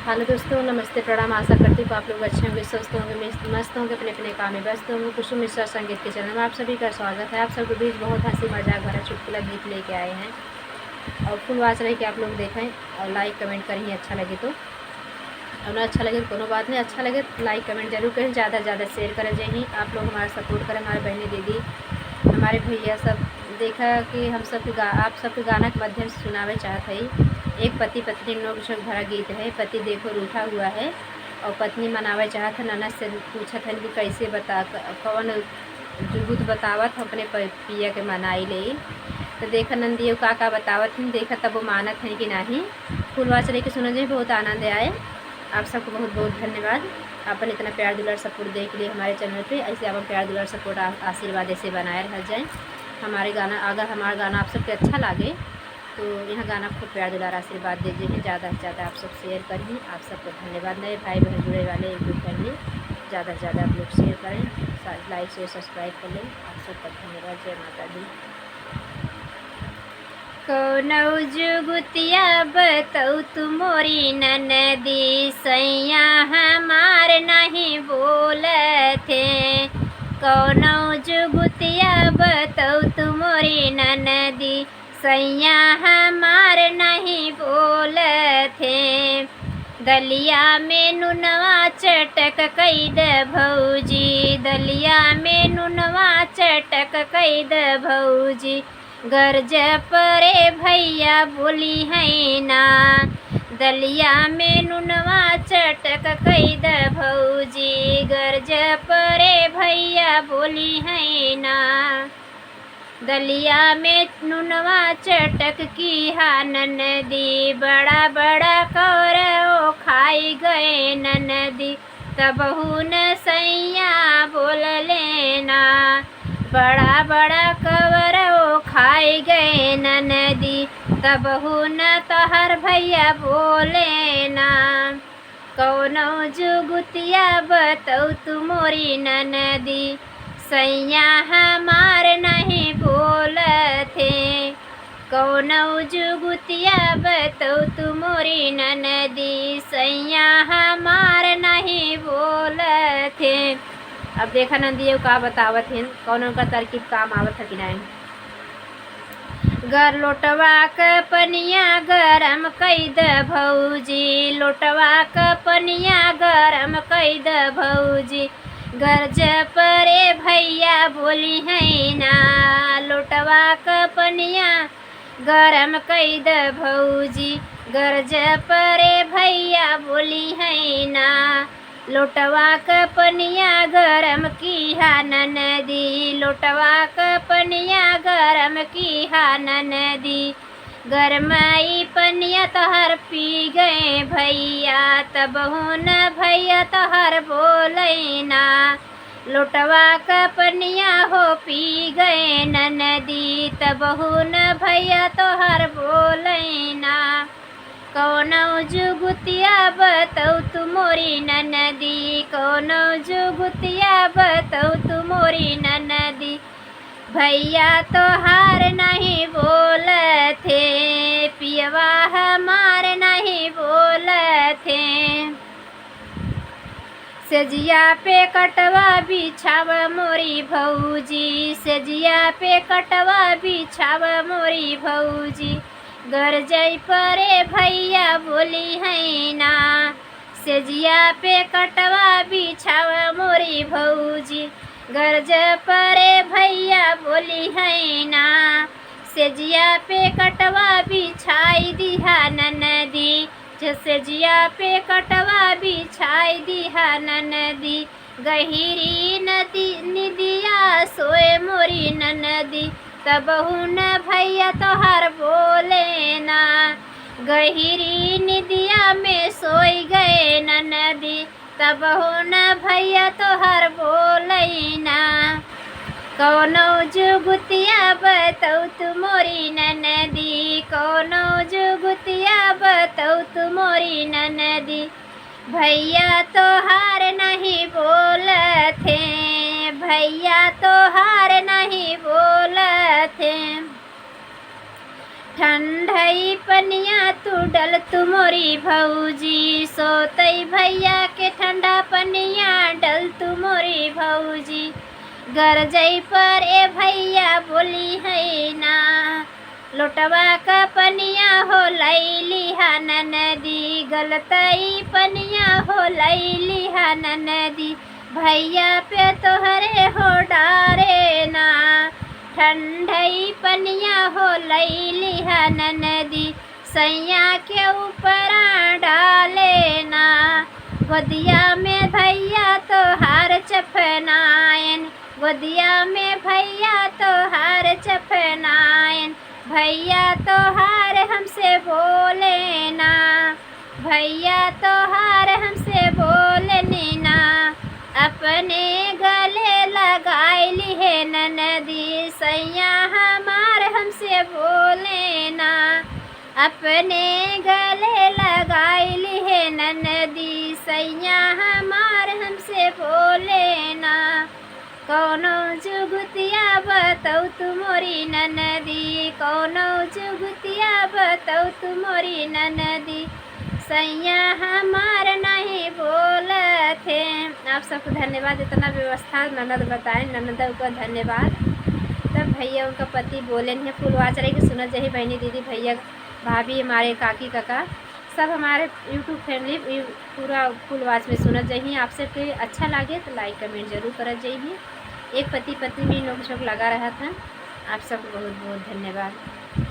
Hello दोस्तों, नमस्ते, प्रणाम। आशा करती हूँ आप लोग अच्छे होंगे, स्वस्थ होंगे, मस्त होंगे, अपने अपने काम में व्यस्त होंगे। कुसुम मिश्रा संगीत के चैनल में आप सभी का स्वागत है। आप सबके बीच बहुत हंसी मजाक भरा चुटकुला गीत लेके आए हैं और फुल आवाज रही कि आप लोग देखें और लाइक कमेंट करें अच्छा लगे तो, और ना अच्छा लगे तो कोनो बात नहीं, अच्छा लगे तो लाइक कमेंट जरूर करें, ज़्यादा से ज़्यादा शेयर करें। जय हिंद। आप लोग हमारा सपोर्ट करें, हमारे बहनी दीदी, हमारे भैया सब। देखा कि हम सब आप सबके गाना के माध्यम से सुनावे चाहत है। एक पति पत्नी नोक झोंक भरा गीत है। पति देखो रूठा हुआ है और पत्नी मनावे चाहत है। ननद से पूछत है कि कैसे बता कौन जुगुत बतावत हम अपने पिया के मनाई ले। तो देखा नंदियो का बतावत हैं, देखा तब वो मानत हैं कि नहीं। फुलवा चले के सुनो जी, बहुत आनंद आए। आप सबको बहुत बहुत धन्यवाद। अपन इतना प्यार दुलार सपोर्ट दे के लिए हमारे चैनल पे ऐसे आप प्यार दुलार सपोर्ट आशीर्वाद ऐसे बनाए रह जाए। हमारे गाना अगर हमारा गाना आप सबको अच्छा लगे तो यह गाना को प्यार दुलार आशीर्वाद दीजिए। ज़्यादा से ज़्यादा आप सब शेयर करिए। आप सबको धन्यवाद। नए भाई बहन जुड़े वाले यूट्यूब फैमिली, ज़्यादा से ज़्यादा आप लोग शेयर करें, लाइक शेयर सब्सक्राइब कर लें। आप सबका धन्यवाद। जय माता दी। कौनौ जुगुतिया बतौ तुमोरी ननदी, सैया हमार नहीं बोलते। कौनौ जुगुतिया बतौ तुमोरी ननदी, सैया हमार नहीं बोलते। दलिया में नुनवा चटक कई द भौजी, दलिया में नुनवा चटक कई द भौजी। गर्ज परे भैया बोली है ना, दलिया में नुनवा चटक कई द भौजी। गर्ज परे भैया बोली है ना, दलिया में नुनवा चटक की हा ननदी। बड़ा बड़ा कौरो खाई गए ननदी, तबहू न सैया बोल लेना। बड़ा बड़ा कौरो खाई गए ननदी, तबहू न तोहर भैया बोले ना। कौनौ जुगुतिया बतौ तुमोरी ननदी, सैया हमार नहीं बोलते। कौनौ जुगुतिया बतौ तुमोरी ननदी, सैया हमार नहीं बोलते। अब देखा नंदियो का बतावत हैं, कौनों का तरकीब काम आवत है कि नहीं। गर लोटवा क पनिया गरम कई द भौजी, लोटवा क पनिया गरम कई द भौजी। गर्ज परे भैया बोली है ना, लोटवा क पनिया गरम कई द भौजी। गर्ज परे भैया बोली है ना, लोटवा क पनिया गरम की हा ननदी, लोटवा क पनिया गरम की हा ननदी। गरमाई पनिया तोहर पी गए भैया, तबहू न भैया तोहर बोले ना। लोटवा क पनिया हो पी गए ननदी, तबहू न भैया तोहर बोले ना। कौनौ जुगुतिया बतौ तुमोरी ननदी, कौनौ जुगुतिया बतौ तुमोरी ननदी। भैया तोहार नहीं बोलते, पियवा हमार नहीं बोलते। सजिया पे कटवा बिछाव मोरी भौजी, सजिया पे कटवा बिछाव मोरी भौजी। गरजई परे भैया बोली है ना, सजिया पे कटवा बिछाव मोरी भौजी। गर्ज परे भैया बोली है ना, सजिया पे कटवा बिछाई दिहा ननदी। सजिया पे कटवा बिछाई दिहा ननदी। गहिरी नदी निदिया सोए मोरी ननदी, तबहू न भैया तोहर बोले ना। गहिरी निदिया में सोई गए ननदी, तबहू न भैया तोहर बोले ना। कौनौ जुगुतिया बतौ तुमोरी ननदी, कौनौ जुगुतिया बतौ तुमोरी ननदी। भैया तोहार नहीं बोलते, भैया तोहार नहीं बोलते। ठंडई पनिया तू डल तू मोरी भौजी, सोतई भैया के ठंडा पनिया डल तू मोरी भौजी। गरजई पर ए भैया बोली है ना, लोटवा का पनिया हो लैली हा नदी, गलतई पनिया हो लैली हा नदी। भैया पे तोहरे हो डारे ना, ठंडई पनिया हो लैली हा नदी। सैया के ऊपर डाले ना, गोदिया में भैया तो हार चफनायन, गोदिया में भैया तो हार चफनायन। भैया तो हार हमसे बोले ना, भैया तो हार हमसे बोलने ना। अपने गले लगाइली है ननदी, सैया हमार हमसे बोले ना। अपने गले लगाइली है ननदी, सैया हमार हमसे बोले ना। कौनो जुगतिया बताऊ तू मोरी ननदी, कौनो जुगतिया बताऊ तू मोरी ननदी, सैया हमार नहीं बोलत है। आप सबको धन्यवाद, इतना व्यवस्था ननद बताए, ननद को धन्यवाद। तब भैया उनका पति बोले हैं फुलवाच रही कि सुना जही बहनी दीदी भैया भाभी हमारे काकी काका सब हमारे यूट्यूब फैमिली पूरा फुलवाच में सुना जही। आप सबके अच्छा लगे तो लाइक कमेंट जरूर कर जाइए। एक पति पत्नी भी नोक झोंक लगा रहा था। आप सबको बहुत बहुत धन्यवाद।